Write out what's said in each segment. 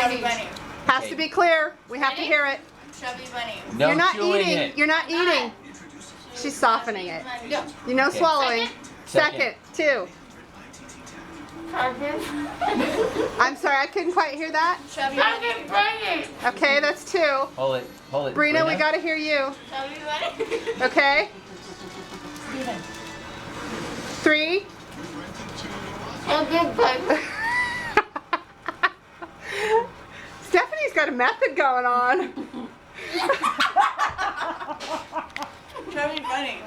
Chubby bunny. Has to be clear. We have to hear it. Chubby bunny. No You're not chewing eating. it. You're not eating. She's softening it. No. You know, Okay. swallowing. Second. Two. I'm sorry, I couldn't quite hear that. Chubby bunny. Okay, that's two. Hold it. Hold it. Brina, we gotta hear you. Chubby bunny. Okay. Three. Chubby bunny. Stephanie's got a method going on. Chubby bunny.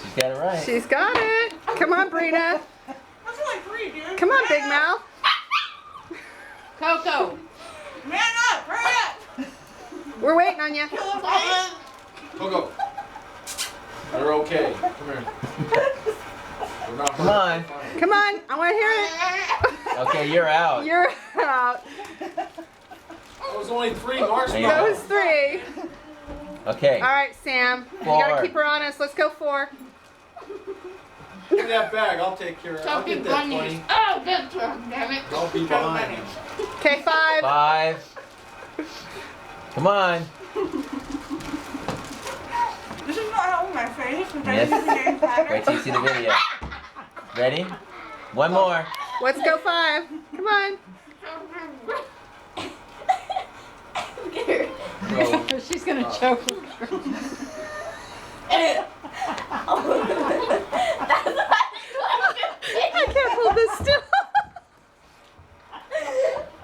She's got it right. She's got it. Come on, Brina. That's only three, dude. Come on, Big Mouth. Coco. Man up. Hurry up. We're waiting on you. Coco. They're okay. Come here. We're not Come on. Come on, I want to hear it. Okay, you're out. You're out. That was only 3 That marshmallows. was three. Okay. All right, Sam. You Four. gotta keep her honest. Let's go 4. Give me that bag. I'll take care of it. I'll Chubby get that bunny. 20. Oh, good one. Damn it. I'll be behind. Okay, 5. 5. Come on. This is not helping my face. Yes. Wait till you see the video. Ready? One more. Let's go 5. Come on. Bro, She's gonna choke. I can't hold this still.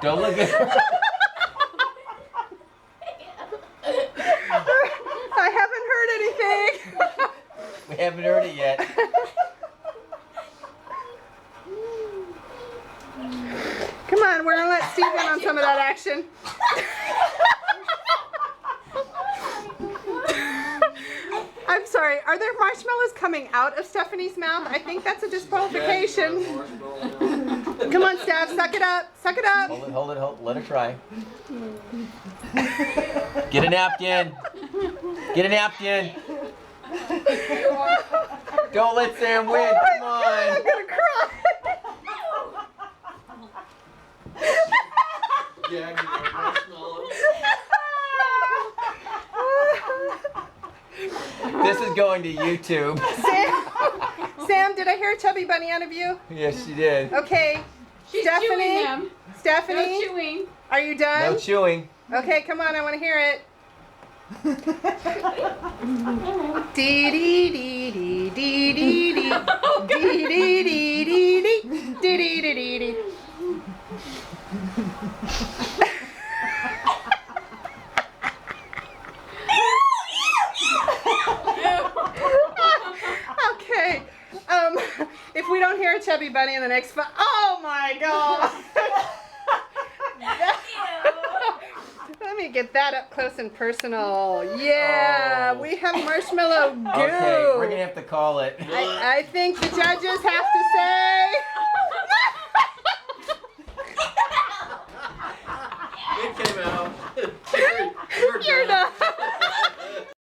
Don't look at her. I haven't heard anything. We haven't heard it yet. Come on, we're gonna let Steve in on some of that action. I'm sorry, are there marshmallows coming out of Stephanie's mouth? I think that's a disqualification. Come on, Steph, suck it up, suck it up. Hold it, hold it, hold it. Let her try. Get a napkin. Get a napkin. Don't let Sam win. Come I'm on. gonna cry. yeah, give me a marshmallow. This is going to YouTube. Sam, did I hear a chubby bunny out of you? Yes, she did. Okay, She's Stephanie, chewing them. Stephanie, No chewing. are you done? No chewing. Okay, come on, I want to hear it. Dee dee dee dee dee dee dee dee dee dee dee dee dee dee dee dee. Okay, if we don't hear a chubby bunny in the next oh my god. Let me get that up close and personal. Yeah, Oh. we have marshmallow goo. Okay, we're gonna have to call it. I think the judges have to say.